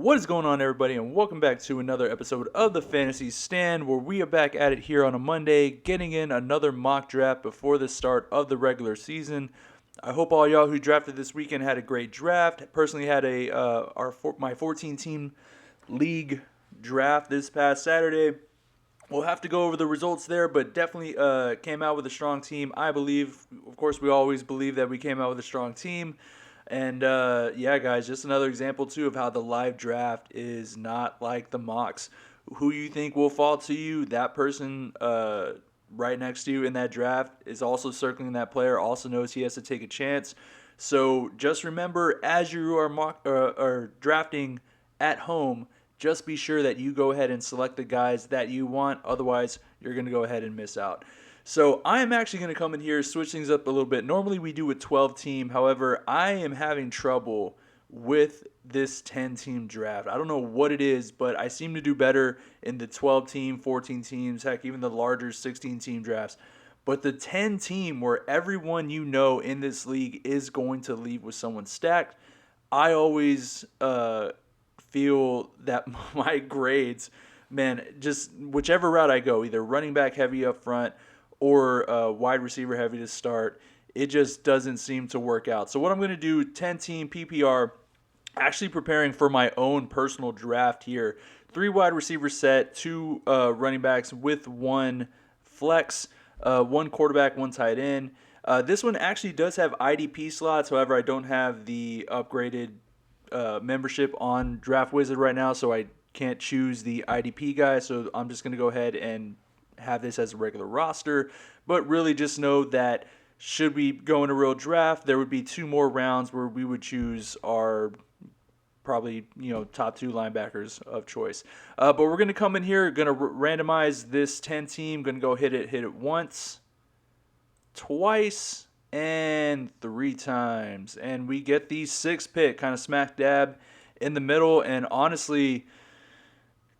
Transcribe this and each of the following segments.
What is going on, everybody, and welcome back to another episode of the Fantasy Stand, where we are back at it here on a Monday, getting in another mock draft before the start of the regular season. I hope all y'all who drafted this weekend had a great draft. Personally, had my 14 team league draft this past Saturday. We'll have to go over the results there, but definitely came out with a strong team. I believe, of course, we always believe that we came out with a strong team. And yeah, guys, just another example, too, of how the live draft is not like the mocks. Who you think will fall to you, that person right next to you in that draft is also circling that player, also knows he has to take a chance. So just remember, as you are drafting at home, just be sure that you go ahead and select the guys that you want. Otherwise, you're going to go ahead and miss out. So I am actually going to come in here, switch things up a little bit. Normally we do a 12 team. However, I am having trouble with this 10 team draft. I don't know what it is, but I seem to do better in the 12 team, 14 teams, heck, even the larger 16 team drafts. But the 10 team where everyone you know in this league is going to leave with someone stacked, I always feel that my grades, man, just whichever route I go, either running back heavy up front or wide receiver heavy to start, it just doesn't seem to work out. So what I'm going to do, 10 team PPR, actually preparing for my own personal draft here. 3 wide receiver set, 2 running backs with 1 flex, 1 quarterback, 1 tight end. This one actually does have IDP slots. However, I don't have the upgraded membership on Draft Wizard right now, so I can't choose the IDP guy. So I'm just going to go ahead and have this as a regular roster. But really just know that should we go in a real draft, there would be 2 more rounds where we would choose our probably top 2 linebackers of choice. But we're going to come in here, going to randomize this 10 team, going to go hit it once, twice, and 3 times. And we get the 6th pick, kind of smack dab in the middle, and honestly,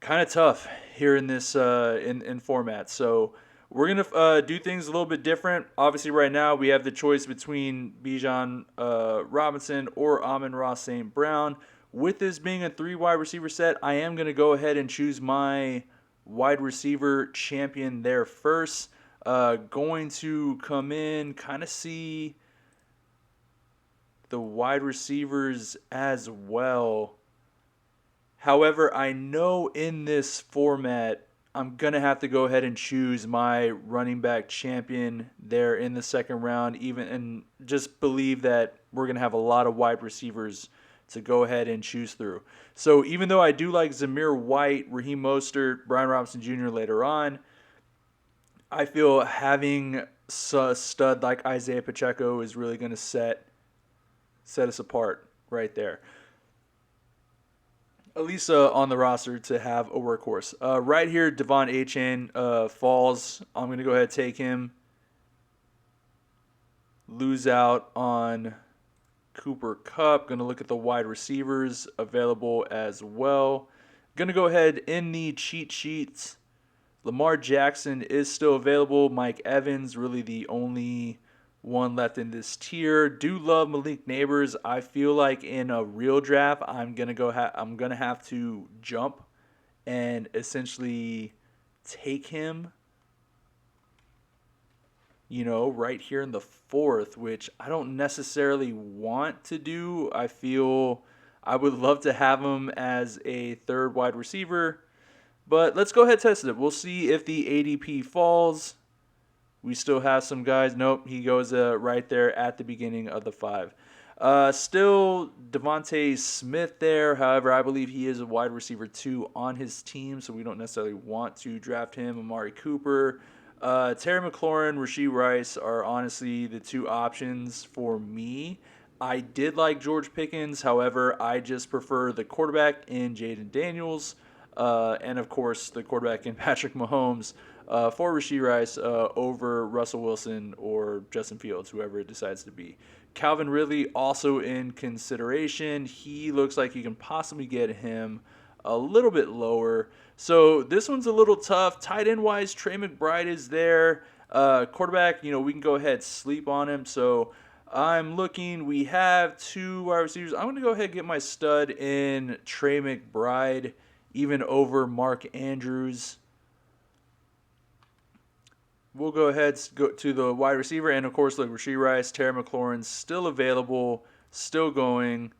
kind of tough here in this in format. So we're gonna do things a little bit different. Obviously, right now we have the choice between Bijan Robinson or Amon-Ra St. Brown. With this being a 3 wide receiver set, I am gonna go ahead and choose my wide receiver champion there first. Going to come in, kind of see the wide receivers as well. However, I know in this format, I'm going to have to go ahead and choose my running back champion there in the second round, even and just believe that we're going to have a lot of wide receivers to go ahead and choose through. So even though I do like Zamir White, Raheem Mostert, Brian Robinson Jr. later on, I feel having a stud like Isaiah Pacheco is really going to set us apart right there. At least on the roster to have a workhorse. Right here, Devon Achane falls. I'm going to go ahead and take him. Lose out on Cooper Kupp. Going to look at the wide receivers available as well. Going to go ahead in the cheat sheets. Lamar Jackson is still available. Mike Evans, really the only one left in this tier. Do love Malik Neighbors. I feel like in a real draft, I'm gonna have to jump and essentially take him. Right here in the 4th, which I don't necessarily want to do. I feel I would love to have him as a 3rd wide receiver. But let's go ahead and test it. We'll see if the ADP falls. We still have some guys. Nope, he goes right there at the beginning of the 5. Still Devontae Smith there. However, I believe he is a wide receiver 2 on his team, so we don't necessarily want to draft him. Amari Cooper. Terry McLaurin, Rashee Rice are honestly the 2 options for me. I did like George Pickens. However, I just prefer the quarterback in Jaden Daniels. And, of course, the quarterback in Patrick Mahomes for Rashee Rice over Russell Wilson or Justin Fields, whoever it decides to be. Calvin Ridley also in consideration. He looks like you can possibly get him a little bit lower. So this one's a little tough. Tight end-wise, Trey McBride is there. Quarterback, we can go ahead sleep on him. So I'm looking. We have two wide receivers. I'm going to go ahead and get my stud in Trey McBride, even over Mark Andrews. We'll go ahead go to the wide receiver, and of course, like Rashee Rice, Terry McLaurin's still available, still going.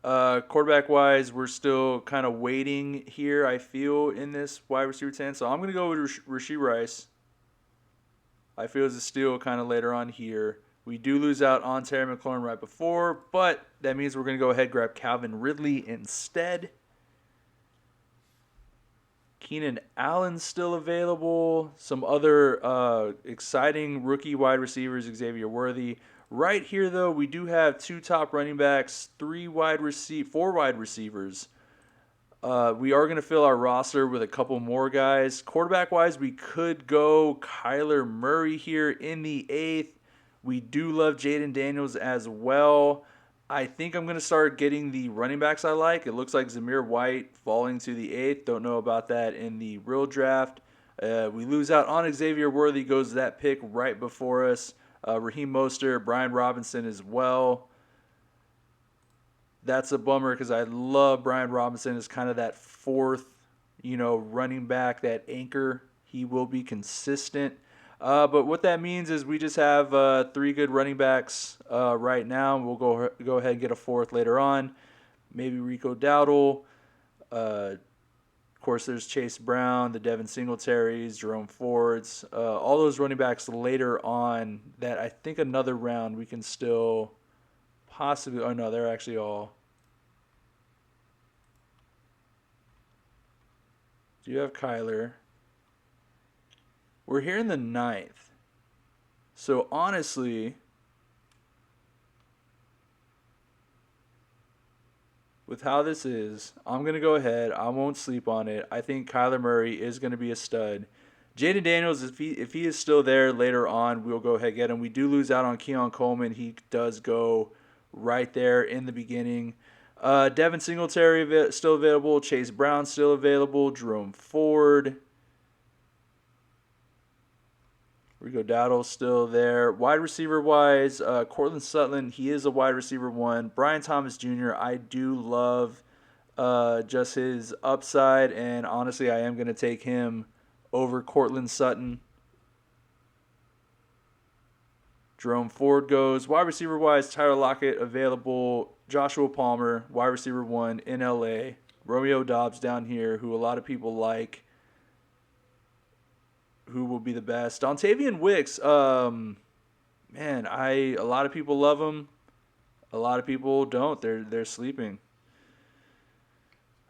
Quarterback wise, we're still kind of waiting here, I feel, in this wide receiver 10. So I'm going to go with Rashee Rice. I feel it's a steal kind of later on here. We do lose out on Terry McLaurin right before, but that means we're going to go ahead and grab Calvin Ridley instead. Keenan Allen's still available. Some other exciting rookie wide receivers, Xavier Worthy. Right here, though, we do have two top running backs, four wide receivers. We are going to fill our roster with a couple more guys. Quarterback-wise, we could go Kyler Murray here in the 8th. We do love Jaden Daniels as well. I think I'm going to start getting the running backs I like. It looks like Zamir White falling to the 8th. Don't know about that in the real draft. We lose out on Xavier Worthy. Goes that pick right before us. Raheem Mostert, Brian Robinson as well. That's a bummer because I love Brian Robinson as kind of that fourth, running back, that anchor. He will be consistent. But what that means is we just have three good running backs right now. We'll go ahead and get a fourth later on. Maybe Rico Dowdle. Of course, there's Chase Brown, the Devin Singletaries, Jerome Fords. All those running backs later on that I think another round we can still possibly. Oh, no, they're actually all. Do you have Kyler? We're here in the 9th. So honestly, with how this is, I'm going to go ahead. I won't sleep on it. I think Kyler Murray is going to be a stud. Jaden Daniels, if he is still there later on, we'll go ahead and get him. We do lose out on Keon Coleman. He does go right there in the beginning. Devin Singletary still available. Chase Brown still available. Jerome Ford. Rico Dowdle still there. Wide receiver wise, Cortland Sutton, he is a wide receiver 1. Brian Thomas Jr., I do love just his upside, and honestly, I am going to take him over Cortland Sutton. Jerome Ford goes. Wide receiver wise, Tyler Lockett available. Joshua Palmer, wide receiver 1 in LA. Romeo Doubs down here, who a lot of people like. Who will be the best? Dontavian Wicks. Man, a lot of people love him. A lot of people don't. They're sleeping.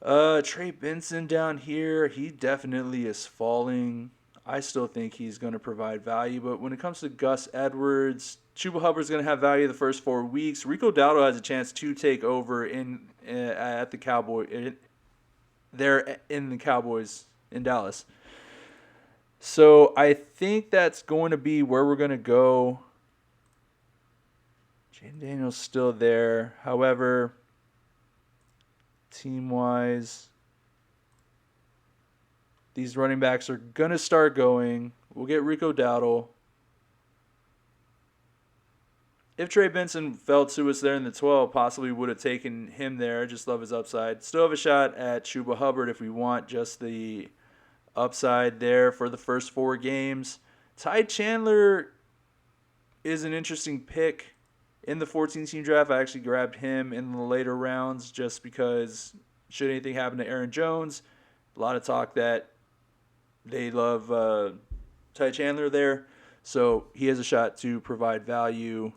Trey Benson down here, he definitely is falling. I still think he's going to provide value, but when it comes to Gus Edwards, Chuba Hubbard's going to have value the first 4 weeks. Rico Dowdle has a chance to take over at the Cowboys. They're in the Cowboys in Dallas. So I think that's going to be where we're going to go. Jaden Daniels still there. However, team-wise, these running backs are going to start going. We'll get Rico Dowdle. If Trey Benson fell to us there in the 12, possibly would have taken him there. I just love his upside. Still have a shot at Chuba Hubbard if we want just the upside there for the first 4 games. Ty Chandler is an interesting pick in the 14-team draft. I actually grabbed him in the later rounds just because should anything happen to Aaron Jones, a lot of talk that they love Ty Chandler there. So he has a shot to provide value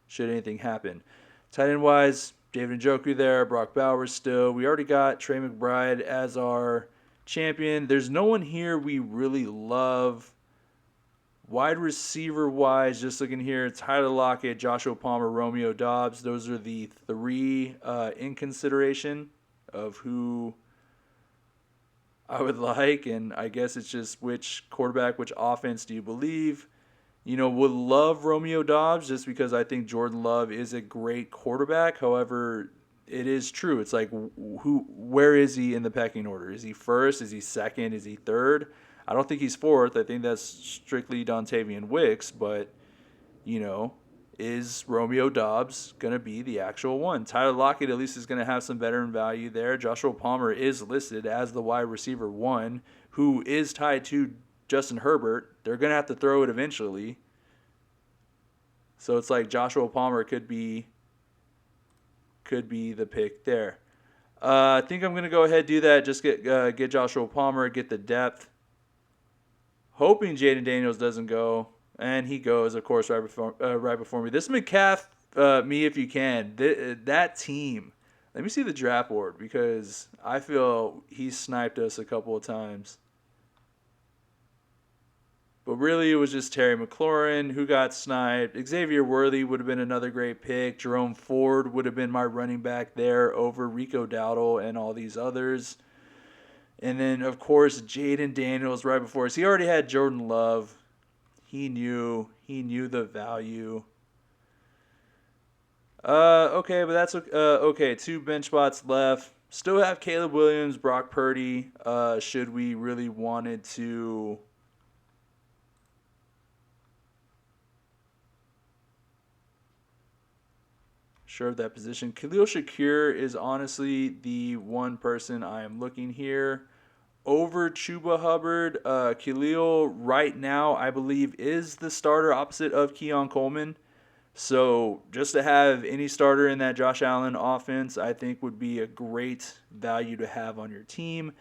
should anything happen. Tight end wise, David Njoku there, Brock Bowers still. We already got Trey McBride as our champion. There's no one here we really love. Wide receiver wise, just looking here, Tyler Lockett, Joshua Palmer, Romeo Doubs. Those are the 3 in consideration of who I would like, and I guess it's just which quarterback, which offense do you believe? Would love Romeo Doubs just because I think Jordan Love is a great quarterback. However, it is true. It's like, where is he in the pecking order? Is he first? Is he second? Is he third? I don't think he's fourth. I think that's strictly Dontavian Wicks, but, is Romeo Doubs going to be the actual one? Tyler Lockett at least is going to have some veteran value there. Joshua Palmer is listed as the wide receiver one, who is tied to Justin Herbert. They're going to have to throw it eventually. So it's like Joshua Palmer could be the pick there. I think I'm going to go ahead and do that. Just get Joshua Palmer, get the depth. Hoping Jaden Daniels doesn't go. And he goes, of course, right before me. This Metcalf, me if you can. That team. Let me see the draft board because I feel he sniped us a couple of times. But really, it was just Terry McLaurin who got sniped. Xavier Worthy would have been another great pick. Jerome Ford would have been my running back there over Rico Dowdle and all these others. And then, of course, Jaden Daniels right before us. He already had Jordan Love. He knew the value. Okay, but that's okay. 2 bench spots left. Still have Caleb Williams, Brock Purdy. Should we really wanted to serve that position? Khalil Shakir is honestly the one person I am looking here over Chuba Hubbard. Khalil right now, I believe, is the starter opposite of Keon Coleman. So just to have any starter in that Josh Allen offense, I think would be a great value to have on your team.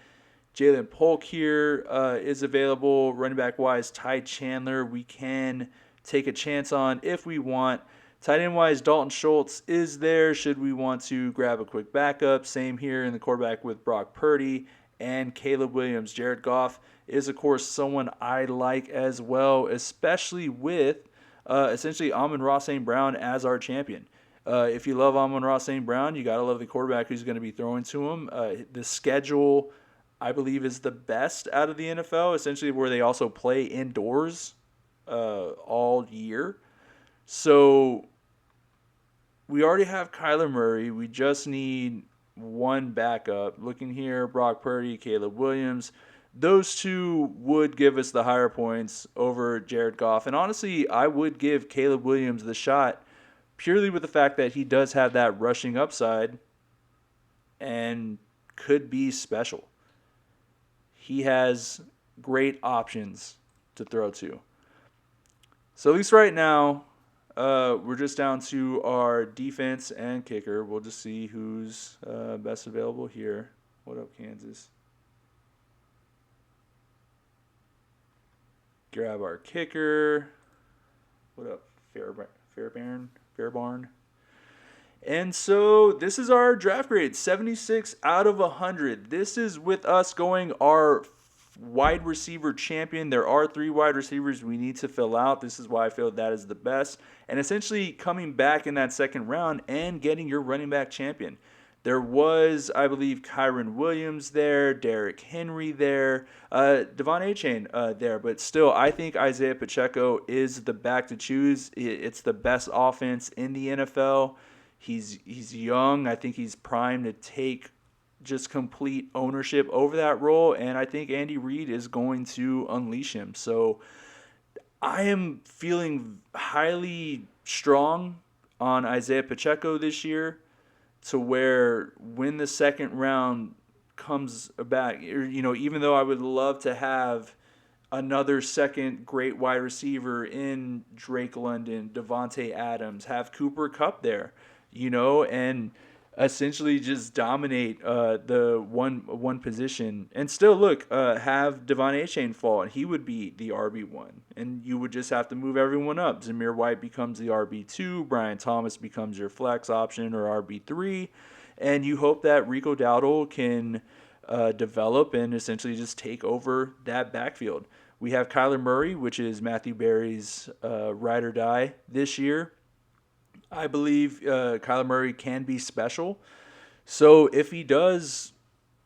Jalen Polk here is available. Running back wise, Ty Chandler, we can take a chance on if we want. Tight end wise, Dalton Schultz is there. Should we want to grab a quick backup? Same here in the quarterback with Brock Purdy and Caleb Williams. Jared Goff is, of course, someone I like as well, especially with essentially Amon-Ra St. Brown as our champion. If you love Amon-Ra St. Brown, you got to love the quarterback who's going to be throwing to him. The schedule, I believe, is the best out of the NFL, essentially where they also play indoors all year. So we already have Kyler Murray. We just need one backup. Looking here, Brock Purdy, Caleb Williams. Those two would give us the higher points over Jared Goff. And honestly, I would give Caleb Williams the shot purely with the fact that he does have that rushing upside and could be special. He has great options to throw to. So at least right now, we're just down to our defense and kicker. We'll just see who's best available here. What up, Kansas? Grab our kicker. What up, Fairbarn? And so this is our draft grade, 76 out of 100. This is with us going our wide receiver champion. There are 3 wide receivers we need to fill out. This is why I feel that is the best. And essentially coming back in that second round and getting your running back champion. There was, I believe, Kyron Williams there, Derrick Henry there, Devon Achane there. But still, I think Isaiah Pacheco is the back to choose. It's the best offense in the NFL. He's young. I think he's primed to take just complete ownership over that role, and I think Andy Reid is going to unleash him. So I am feeling highly strong on Isaiah Pacheco this year, to where when the second round comes back, even though I would love to have another second great wide receiver in Drake London, Devontae Adams, have Cooper Kupp there, and essentially just dominate the one position, and still have Devon Achane fall, and he would be the RB1, and you would just have to move everyone up. Zamir White becomes the RB2, Brian Thomas becomes your flex option or RB3, and you hope that Rico Dowdle can develop and essentially just take over that backfield. We have Kyler Murray, which is Matthew Berry's ride or die this year. I believe Kyler Murray can be special. So if he does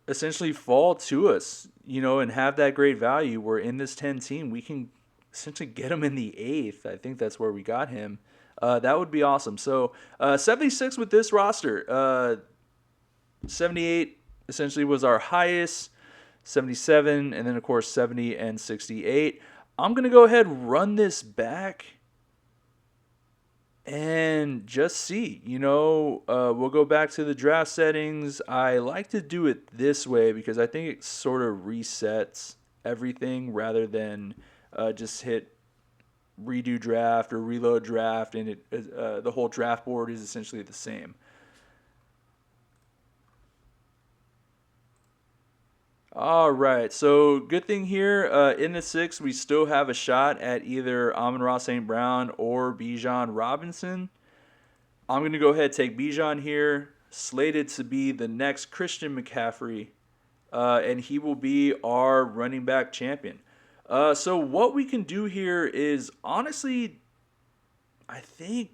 essentially fall to us, and have that great value, we're in this 10 team, we can essentially get him in the 8th. I think that's where we got him. That would be awesome. So 76 with this roster. 78 essentially was our highest. 77, and then, of course, 70 and 68. I'm going to go ahead and run this back and just see. We'll go back to the draft settings. I like to do it this way because I think it sort of resets everything rather than just hit redo draft or reload draft, and the whole draft board is essentially the same. All right, so good thing here in the sixth, we still have a shot at either Amon-Ra St. Brown or Bijan Robinson. I'm going to go ahead and take Bijan here, slated to be the next Christian McCaffrey, and he will be our running back champion. So what we can do here is honestly, I think,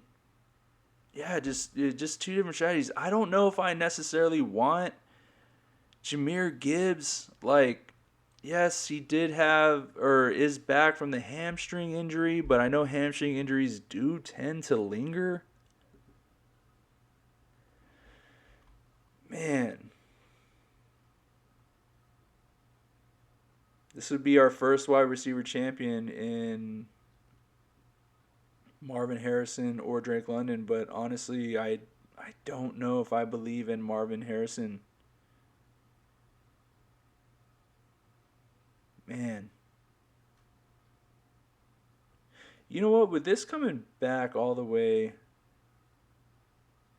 yeah, just two different strategies. I don't know if I necessarily want Jahmyr Gibbs. Like, yes, he did have or is back from the hamstring injury, but I know hamstring injuries do tend to linger. Man, this would be our first wide receiver champion in Marvin Harrison or Drake London, but honestly, I don't know if I believe in Marvin Harrison. Man, you know what? With this coming back all the way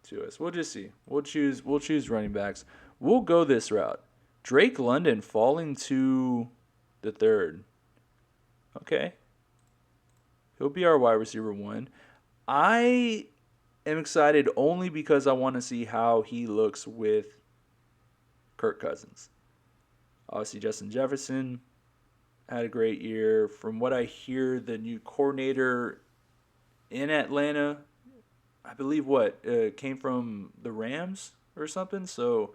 to us, we'll just see. We'll choose running backs. We'll go this route. Drake London falling to the third. Okay, he'll be our wide receiver one. I am excited only because I want to see how he looks with Kirk Cousins. Obviously, Justin Jefferson had a great year. From what I hear, the new coordinator in Atlanta, I believe came from the Rams or something. So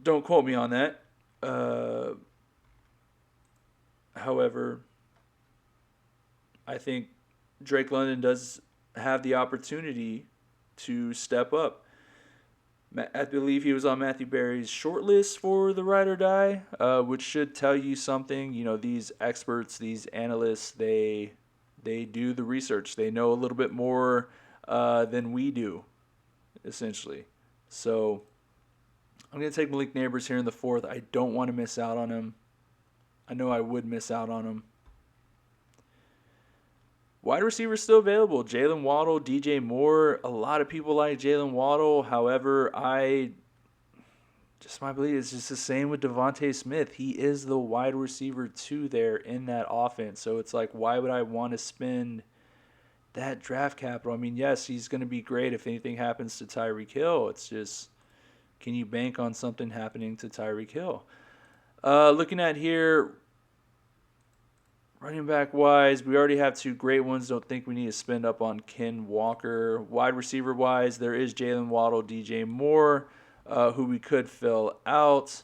don't quote me on that. Uh, However, I think Drake London does have the opportunity to step up. I believe he was on Matthew Berry's shortlist for the Ride or Die, which should tell you something. These experts, these analysts, they do the research. They know a little bit more than we do, essentially. So I'm gonna take Malik Neighbors here in the fourth. I don't want to miss out on him. I know I would miss out on him. Wide receivers still available. Jalen Waddle, DJ Moore. A lot of people like Jalen Waddle. However, my belief is just the same with Devontae Smith. He is the wide receiver two there in that offense. So it's like, why would I want to spend that draft capital? I mean, yes, he's going to be great if anything happens to Tyreek Hill. It's just, can you bank on something happening to Tyreek Hill? Looking at here, running back wise, we already have two great ones. Don't think we need to spend up on Ken Walker. Wide receiver wise, there is Jalen Waddle, DJ Moore, who we could fill out.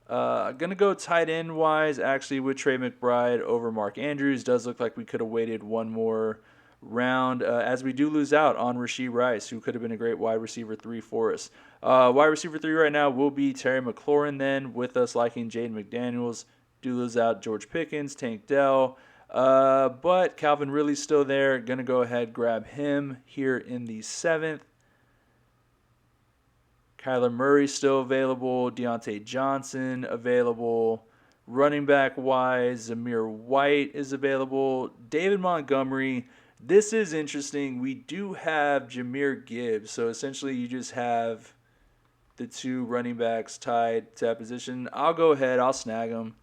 Gonna go tight end wise, actually, with Trey McBride over Mark Andrews. Does look like we could have waited one more round, as we do lose out on Rashee Rice, who could have been a great wide receiver three for us. Wide receiver three right now will be Terry McLaurin. Then with us liking Jaden McDaniels, do lose out George Pickens, Tank Dell. But Calvin Ridley's still there. Gonna go ahead grab him here in the seventh. Kyler Murray still available. Deontay Johnson available. Running back wise, Zamir White is available. David Montgomery. This is interesting. We do have Jahmyr Gibbs. So essentially, you just have the two running backs tied to that position. I'll go ahead. I'll snag them.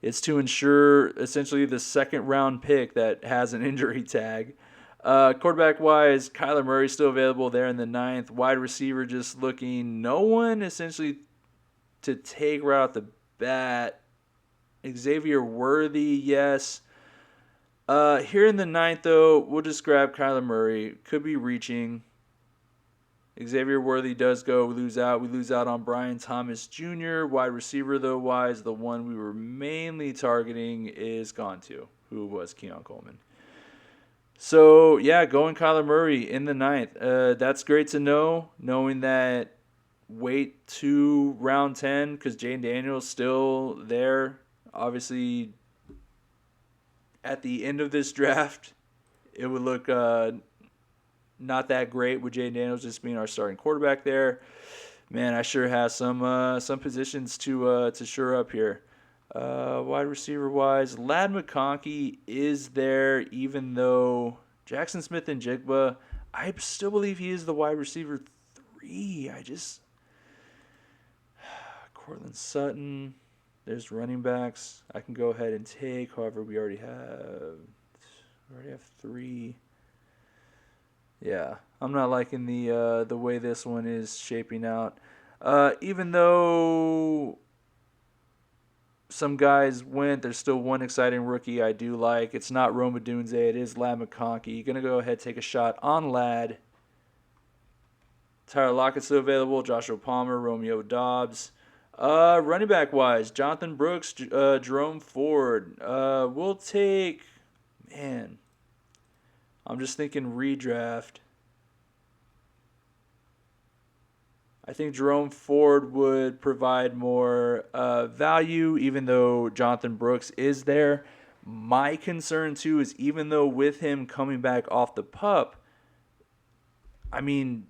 It's to ensure essentially the second round pick that has an injury tag. Quarterback wise, Kyler Murray still available there in the ninth. Wide receiver just looking. No one essentially to take right off the bat. Xavier Worthy, yes. Here in the ninth, though, we'll just grab Kyler Murray. Could be reaching. Xavier Worthy does go. We lose out. We lose out on Brian Thomas Jr. Wide receiver, though, wise, the one we were mainly targeting is gone to, who was Keon Coleman. So, yeah, going Kyler Murray in the ninth. That's great to know, knowing that wait to round 10 because Jane Daniels still there. Obviously, at the end of this draft, it would look not that great with Jay Daniels just being our starting quarterback there. Man, I sure have some positions to shore up here. Wide receiver wise, Lad McConkey is there, even though Jackson Smith and Jigba, I still believe he is the wide receiver 3. Cortland Sutton. There's running backs I can go ahead and take. However, we already have 3. Yeah, I'm not liking the way this one is shaping out. Even though some guys went, there's still one exciting rookie I do like. It's not Roma Dunze. It is Lad McConkey. Gonna go ahead and take a shot on Lad. Tyler Lockett's still available. Joshua Palmer, Romeo Dobbs. Running back wise, Jonathan Brooks, Jerome Ford. We'll take. Man, I'm just thinking redraft. I think Jerome Ford would provide more value, even though Jonathan Brooks is there. My concern, too, is even though with him coming back off the pup, I mean,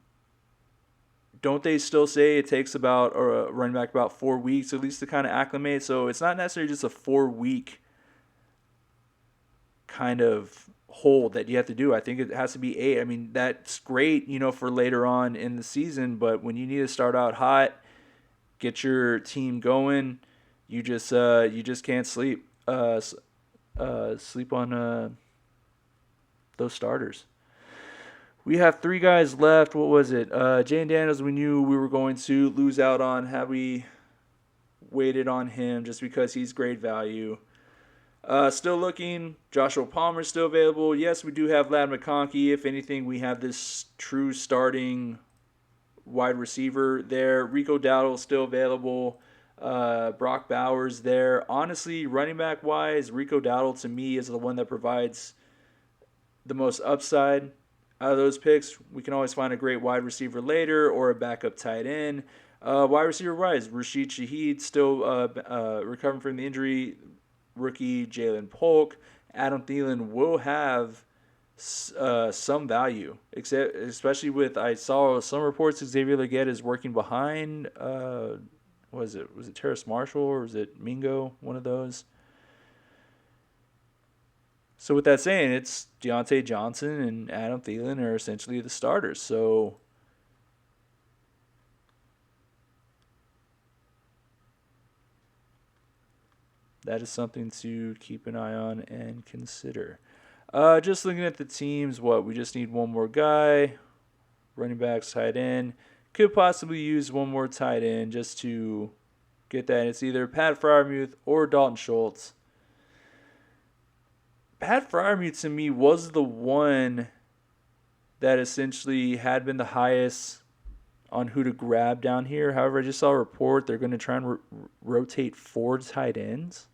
don't they still say it takes about, or running back about 4 weeks at least to kind of acclimate? So it's not necessarily just a 4-week kind of hold that you have to do. I think it has to be 8. I mean, that's great, for later on in the season, but when you need to start out hot, get your team going, you just can't sleep on those starters. We have 3 guys left. What was it? Jane Daniels, we knew we were going to lose out on had we waited on him just because he's great value. Still looking. Joshua Palmer still available. Yes, we do have Lad McConkey. If anything, we have this true starting wide receiver there. Rico Dowdle still available. Brock Bowers there. Honestly, running back wise, Rico Dowdle to me is the one that provides the most upside out of those picks. We can always find a great wide receiver later or a backup tight end. Wide receiver wise, Rashid Shaheed still recovering from the injury. Rookie Jalen Polk. Adam Thielen will have some value, especially with, I saw some reports Xavier Legette is working behind. Was it Terrace Marshall or was it Mingo? One of those. So with that saying, it's Deontay Johnson and Adam Thielen are essentially the starters. So that is something to keep an eye on and consider. Just looking at the teams, we just need one more guy. Running backs, tight end. Could possibly use one more tight end just to get that. It's either Pat Freiermuth or Dalton Schultz. Pat Freiermuth to me was the one that essentially had been the highest on who to grab down here. However, I just saw a report they're going to try and rotate 4 tight ends.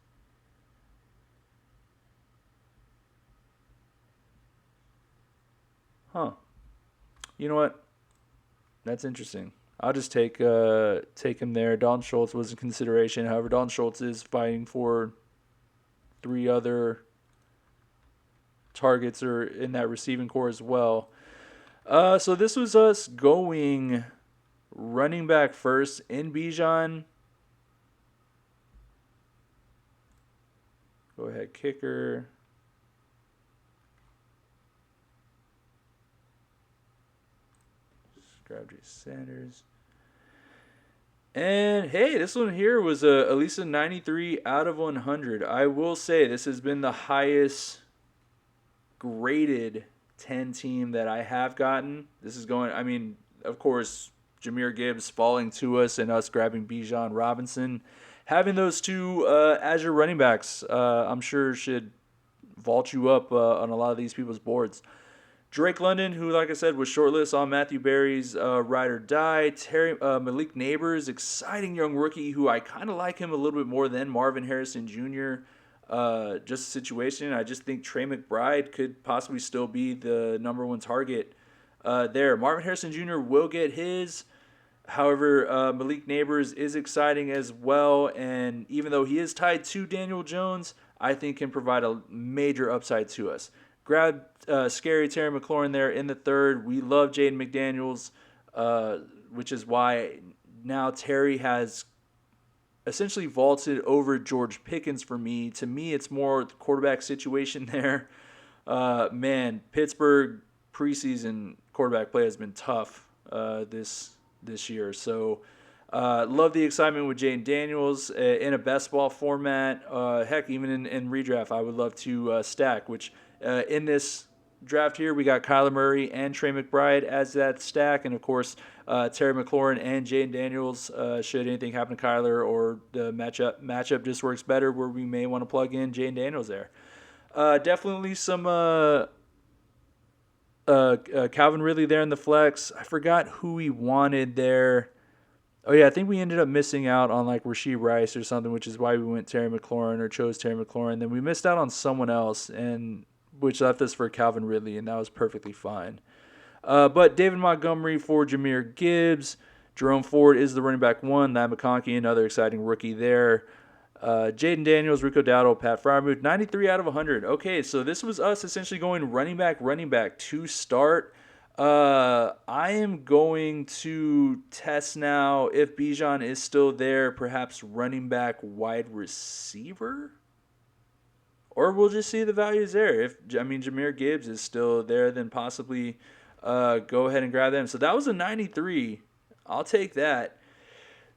Huh. You know what? That's interesting. I'll just take him there. Dalton Schultz was a consideration. However, Dalton Schultz is fighting for 3 other targets are in that receiving core as well. So this was us going running back first in Bijan. Go ahead, kicker. Grab Jay Sanders. And hey, this one here was at least a 93 out of 100. I will say this has been the highest graded 10 team that I have gotten. This is going, I mean, of course, Jahmyr Gibbs falling to us and us grabbing Bijan Robinson. Having those 2 as your running backs, I'm sure should vault you up on a lot of these people's boards. Drake London, who, like I said, was shortlisted on Matthew Berry's Ride or Die. Malik Neighbors, exciting young rookie who I kind of like him a little bit more than Marvin Harrison Jr. Just a situation. I just think Trey McBride could possibly still be the number 1 target there. Marvin Harrison Jr. will get his. However, Malik Neighbors is exciting as well. And even though he is tied to Daniel Jones, I think can provide a major upside to us. Grabbed scary Terry McLaurin there in the third. We love Jaden McDaniels, which is why now Terry has essentially vaulted over George Pickens for me. To me, it's more the quarterback situation there. Man, Pittsburgh preseason quarterback play has been tough this year. So love the excitement with Jaden Daniels in a best ball format. Heck, even in redraft, I would love to stack. Which in this draft here, we got Kyler Murray and Trey McBride as that stack, and of course Terry McLaurin and Jaden Daniels. Should anything happen to Kyler or the matchup just works better, where we may want to plug in Jaden Daniels there. Definitely some Calvin Ridley there in the flex. I forgot who he wanted there. Oh yeah, I think we ended up missing out on like Rashee Rice or something, which is why we went Terry McLaurin or chose Terry McLaurin. Then we missed out on someone else, and which left us for Calvin Ridley, and that was perfectly fine. But David Montgomery for Jahmyr Gibbs. Jerome Ford is the running back one. Matt McConkey, another exciting rookie there. Jaden Daniels, Rico Dowdle, Pat Freiermuth, 93 out of 100. Okay, so this was us essentially going running back to start. I am going to test now if Bijan is still there, perhaps running back wide receiver? Or we'll just see the values there. If Jahmyr Gibbs is still there, then possibly go ahead and grab them. So that was a 93. I'll take that.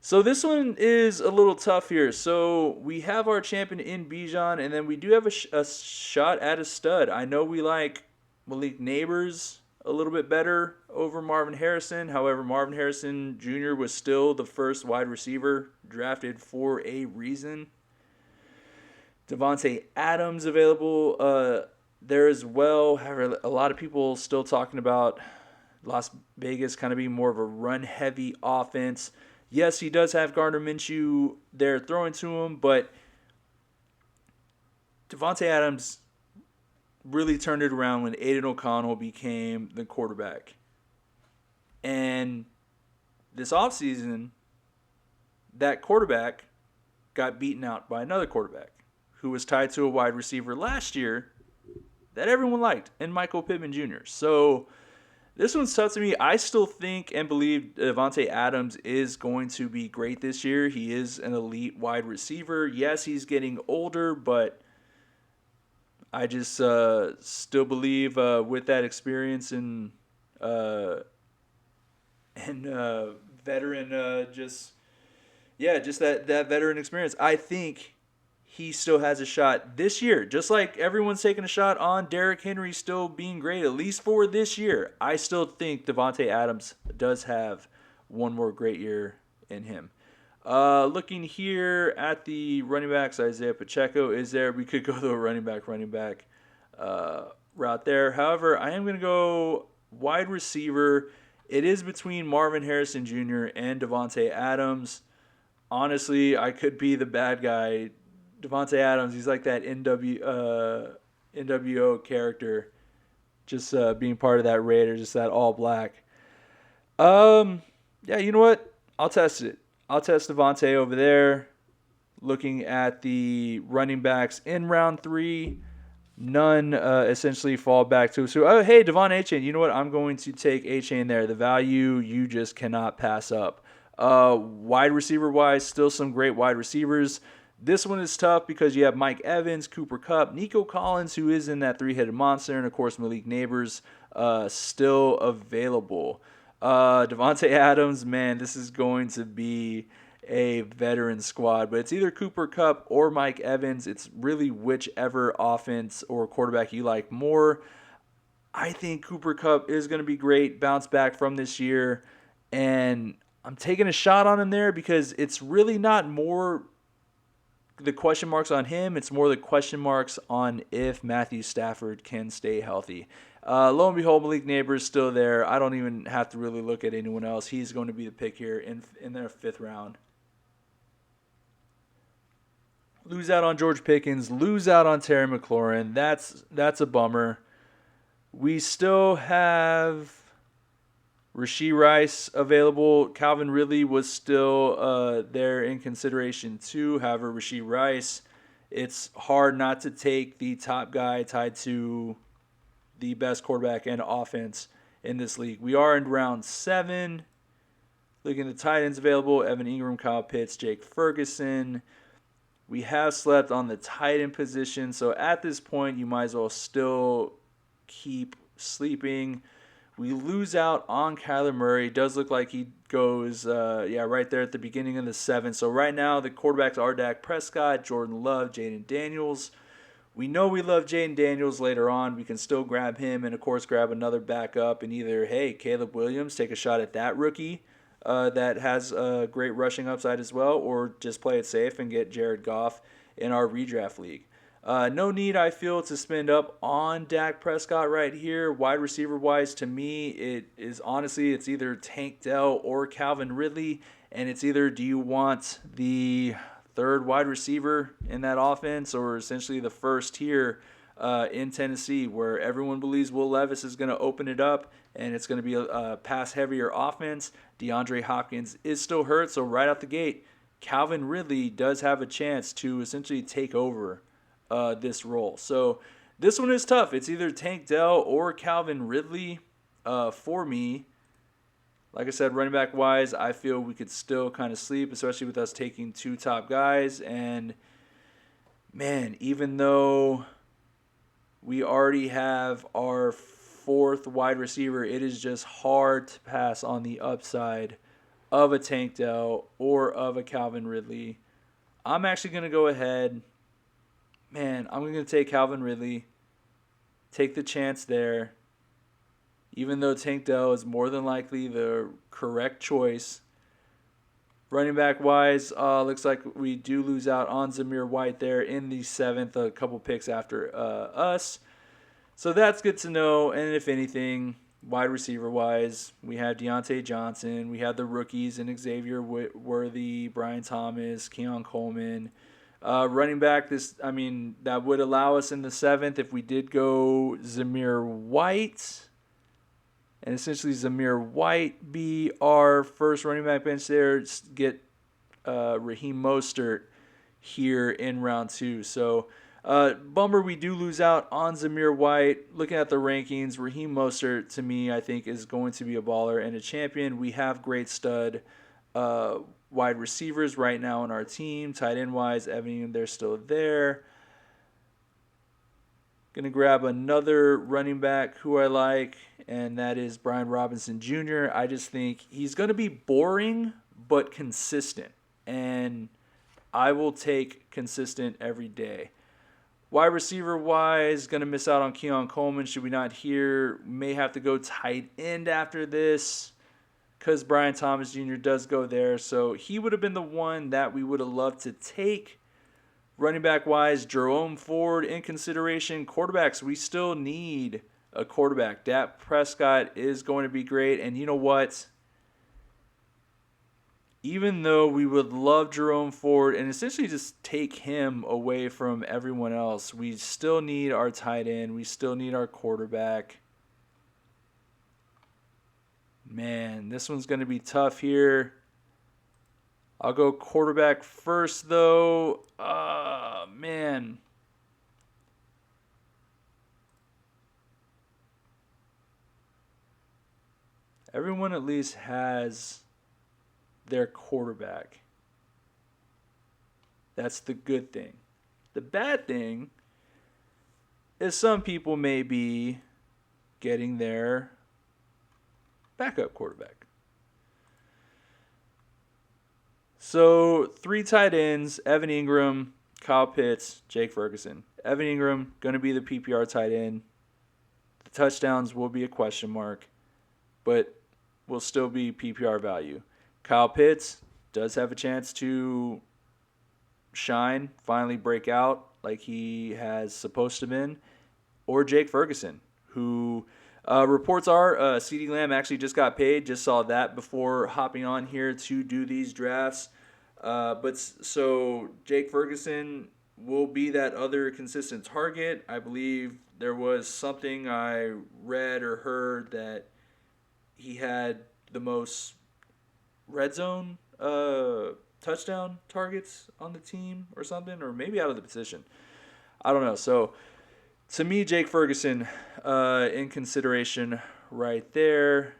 So this one is a little tough here. So we have our champion in Bijan, and then we do have a shot at a stud. I know we like Malik Neighbors a little bit better over Marvin Harrison. However, Marvin Harrison Jr. was still the first wide receiver drafted for a reason. Devontae Adams available there as well. However, a lot of people still talking about Las Vegas kind of being more of a run-heavy offense. Yes, he does have Gardner Minshew there throwing to him, but Devontae Adams really turned it around when Aiden O'Connell became the quarterback. And this offseason, that quarterback got beaten out by another quarterback who was tied to a wide receiver last year that everyone liked, and Michael Pittman Jr. So this one's tough to me. I still think and believe Devontae Adams is going to be great this year. He is an elite wide receiver. Yes, he's getting older, but I just still believe with that experience and veteran, just that veteran experience, I think he still has a shot this year. Just like everyone's taking a shot on Derrick Henry still being great, at least for this year, I still think Devontae Adams does have one more great year in him. Looking here at the running backs, Isaiah Pacheco is there. We could go to a running back route there. However, I am going to go wide receiver. It is between Marvin Harrison Jr. and Devontae Adams. Honestly, I could be the bad guy. Devontae Adams, he's like that NWO character, just being part of that Raider, just that all black. Yeah, you know what? I'll test it. I'll test Devontae over there. Looking at the running backs in round 3, none essentially fall back to. So, hey, Devon Achane, you know what? I'm going to take Achane there. The value you just cannot pass up. Wide receiver wise, still some great wide receivers. This one is tough because you have Mike Evans, Cooper Kupp, Nico Collins, who is in that three-headed monster, and, of course, Malik Neighbors still available. Devontae Adams, man, this is going to be a veteran squad, but it's either Cooper Kupp or Mike Evans. It's really whichever offense or quarterback you like more. I think Cooper Kupp is going to be great, bounce back from this year, and I'm taking a shot on him there because it's really not more the question marks on him. It's more the question marks on if Matthew Stafford can stay healthy. Lo and behold, Malik Neighbors still there. I don't even have to really look at anyone else. He's going to be the pick here in their 5th round. Lose out on George Pickens. Lose out on Terry McLaurin. That's a bummer. We still have Rashee Rice available. Calvin Ridley was still there in consideration too. However, Rashee Rice, it's hard not to take the top guy tied to the best quarterback and offense in this league. We are in round 7. Looking at the tight ends available, Evan Ingram, Kyle Pitts, Jake Ferguson. We have slept on the tight end position, so at this point, you might as well still keep sleeping. We lose out on Kyler Murray. It does look like he goes, right there at the beginning of the 7th. So right now, the quarterbacks are Dak Prescott, Jordan Love, Jaden Daniels. We know we love Jaden Daniels later on. We can still grab him and, of course, grab another backup and either, hey, Caleb Williams, take a shot at that rookie that has a great rushing upside as well, or just play it safe and get Jared Goff in our redraft league. No need, I feel, to spend up on Dak Prescott right here. Wide receiver-wise, to me, it's either Tank Dell or Calvin Ridley, and it's either do you want the third wide receiver in that offense or essentially the first here in Tennessee where everyone believes Will Levis is going to open it up and it's going to be a pass-heavier offense. DeAndre Hopkins is still hurt, so right out the gate, Calvin Ridley does have a chance to essentially take over this role. So this one is tough. It's either Tank Dell or Calvin Ridley for me. Like I said, running back wise, I feel we could still kind of sleep, especially with us taking 2 top guys. And man, even though we already have our 4th wide receiver, it is just hard to pass on the upside of a Tank Dell or of a Calvin Ridley. I'm actually going to go ahead. Man, I'm going to take Calvin Ridley. Take the chance there. Even though Tank Dell is more than likely the correct choice. Running back wise, looks like we do lose out on Zamir White there in the 7th, a couple picks after us. So that's good to know. And if anything, wide receiver wise, we have Deontay Johnson. We have the rookies in Xavier Worthy, Brian Thomas, Keon Coleman. Running back, that would allow us in the 7th if we did go Zamir White. And essentially, Zamir White be our first running back bench there. Get Raheem Mostert here in round 2. So, bummer we do lose out on Zamir White. Looking at the rankings, Raheem Mostert, to me, I think is going to be a baller and a champion. We have great stud wide receivers right now on our team. Tight end-wise, Evan, they're still there. Going to grab another running back who I like, and that is Brian Robinson Jr. I just think he's going to be boring but consistent, and I will take consistent every day. Wide receiver-wise, going to miss out on Keon Coleman. Should we not here? May have to go tight end after this because Brian Thomas Jr. does go there, so he would have been the one that we would have loved to take. Running back-wise, Jerome Ford in consideration. Quarterbacks, we still need a quarterback. Dak Prescott is going to be great. And you know what? Even though we would love Jerome Ford and essentially just take him away from everyone else, we still need our tight end. We still need our quarterback. Man, this one's going to be tough here. I'll go quarterback first, though. Man. Everyone at least has their quarterback. That's the good thing. The bad thing is some people may be getting their backup quarterback. So 3 tight ends, Evan Ingram, Kyle Pitts, Jake Ferguson. Evan Ingram, going to be the PPR tight end. The touchdowns will be a question mark, but will still be PPR value. Kyle Pitts does have a chance to shine, finally break out like he has supposed to been. Or Jake Ferguson, who reports are CeeDee Lamb actually just got paid. Just saw that before hopping on here to do these drafts. So Jake Ferguson will be that other consistent target. I believe there was something I read or heard that he had the most red zone touchdown targets on the team or something, or maybe out of the position. I don't know. So To me, Jake Ferguson in consideration right there.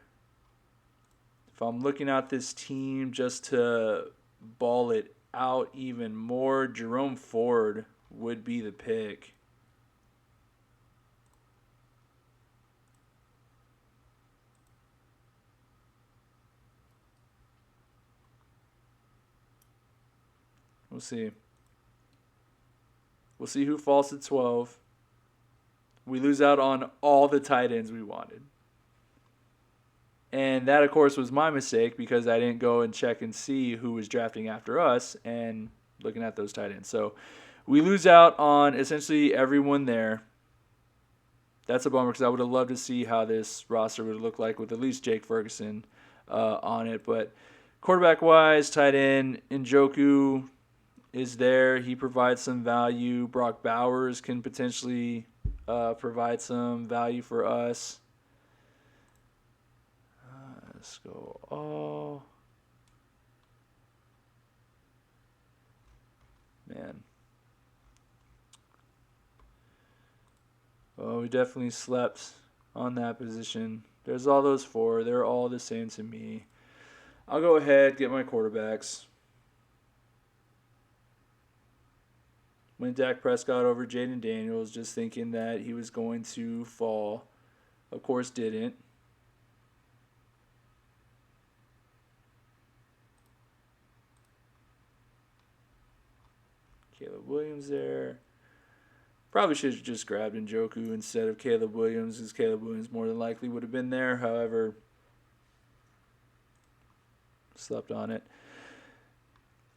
If I'm looking at this team just to ball it out even more, Jerome Ford would be the pick. We'll see. We'll see who falls to 12. We lose out on all the tight ends we wanted. And that, of course, was my mistake because I didn't go and check and see who was drafting after us and looking at those tight ends. So we lose out on essentially everyone there. That's a bummer because I would have loved to see how this roster would look like with at least Jake Ferguson on it. But quarterback-wise, tight end, Njoku is there. He provides some value. Brock Bowers can potentially provide some value for us. Let's go. Oh, man. Oh, we definitely slept on that position. There's all those four. They're all the same to me. I'll go ahead, get my quarterbacks. Went Dak Prescott over Jaden Daniels, just thinking that he was going to fall. Of course, didn't. Caleb Williams there. Probably should have just grabbed Njoku instead of Caleb Williams, because Caleb Williams more than likely would have been there. However, slept on it.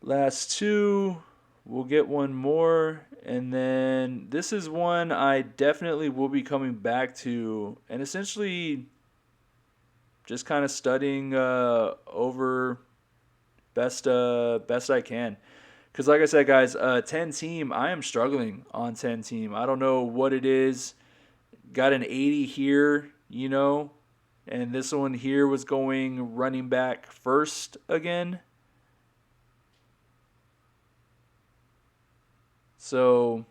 Last two. We'll get one more. And then this is one I definitely will be coming back to. And essentially just kind of studying over best I can. Because like I said, guys, 10 team, I am struggling on 10 team. I don't know what it is. Got an 80 here, and this one here was going running back first again. So,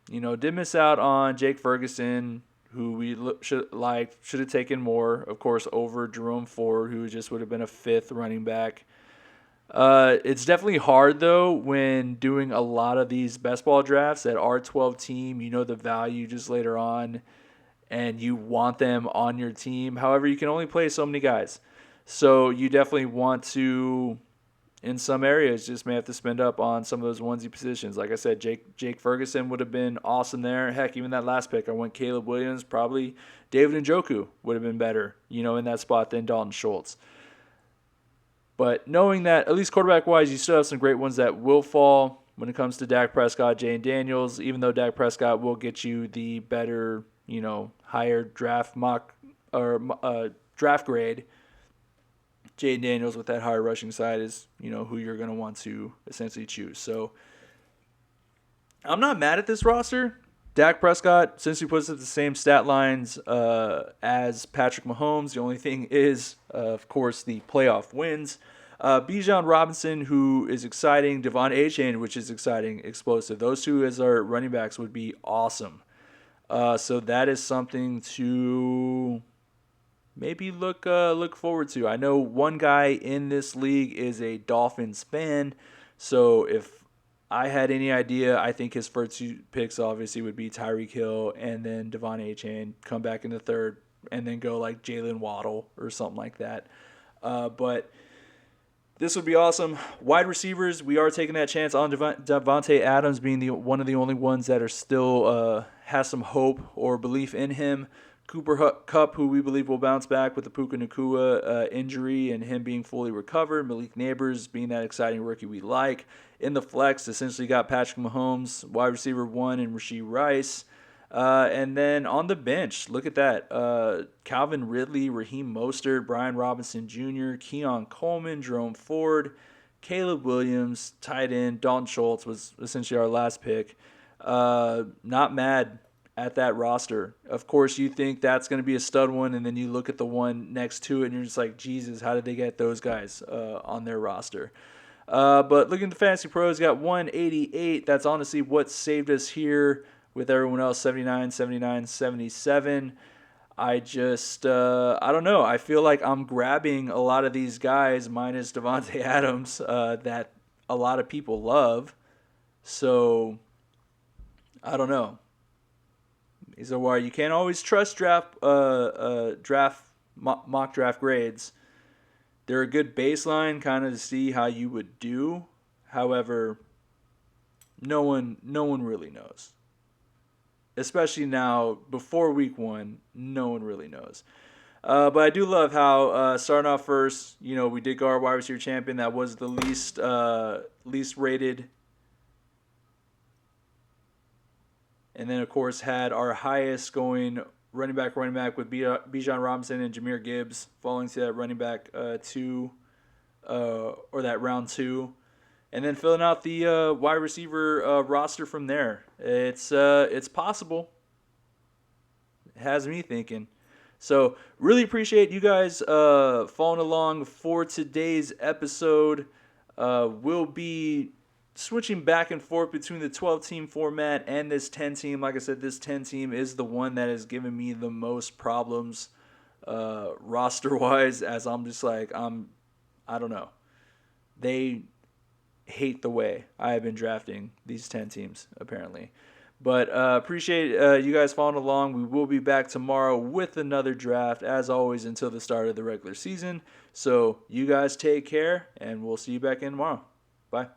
did miss out on Jake Ferguson, who we should have taken more, of course, over Jerome Ford, who just would have been a fifth running back. It's definitely hard, though, when doing a lot of these best ball drafts at R12 team. You know the value just later on, and you want them on your team. However, you can only play so many guys. So you definitely want to, in some areas, just may have to spend up on some of those onesie positions. Like I said, Jake Ferguson would have been awesome there. Heck, even that last pick, I went Caleb Williams. Probably David Njoku would have been better, in that spot than Dalton Schultz. But knowing that, at least quarterback-wise, you still have some great ones that will fall when it comes to Dak Prescott, Jane Daniels, even though Dak Prescott will get you the better, higher draft draft grade. Jane Daniels with that higher rushing side is, who you're going to want to essentially choose. So I'm not mad at this roster. Dak Prescott, since he puts up the same stat lines as Patrick Mahomes, the only thing is, of course, the playoff wins. Bijan Robinson, who is exciting. Devon Achane, which is exciting, explosive. Those two as our running backs would be awesome. So that is something to maybe look forward to. I know one guy in this league is a Dolphins fan, so if I had any idea, I think his first two picks obviously would be Tyreek Hill and then Devon Achane, come back in the third, and then go like Jalen Waddle or something like that. But this would be awesome. Wide receivers, we are taking that chance on Davante Adams being one of the only ones that are still has some hope or belief in him. Cooper Kupp, who we believe will bounce back with the Puka Nacua injury and him being fully recovered. Malik Neighbors being that exciting rookie we like. In the flex, essentially got Patrick Mahomes, wide receiver 1, and Rashee Rice. And then on the bench, look at that. Calvin Ridley, Raheem Mostert, Brian Robinson Jr., Keon Coleman, Jerome Ford, Caleb Williams, tight end, Dalton Schultz was essentially our last pick. Not mad at that roster. Of course, you think that's going to be a stud one, and then you look at the one next to it, and you're just like, Jesus, how did they get those guys on their roster? But looking at the Fantasy Pros, got 188. That's honestly what saved us here with everyone else 79, 79, 77. I just, I don't know. I feel like I'm grabbing a lot of these guys, minus Devontae Adams, that a lot of people love. So, I don't know. These are why you can't always trust mock draft grades. They're a good baseline, kind of to see how you would do. However, no one really knows. Especially now, before week one, no one really knows. But I do love how starting off first, we did go our wide receiver champion. That was the least rated, and then of course had our highest going running back with Bijan Robinson and Jahmyr Gibbs falling to that running back two, or that round two, and then filling out the wide receiver roster from there. It's possible. It has me thinking. So really appreciate you guys following along for today's episode. We'll be switching back and forth between the 12-team format and this 10-team. Like I said, this 10-team is the one that has given me the most problems roster-wise, as I'm just like, I don't know. They hate the way I have been drafting these 10 teams, apparently. But appreciate you guys following along. We will be back tomorrow with another draft, as always, until the start of the regular season. So you guys take care, and we'll see you back in tomorrow. Bye.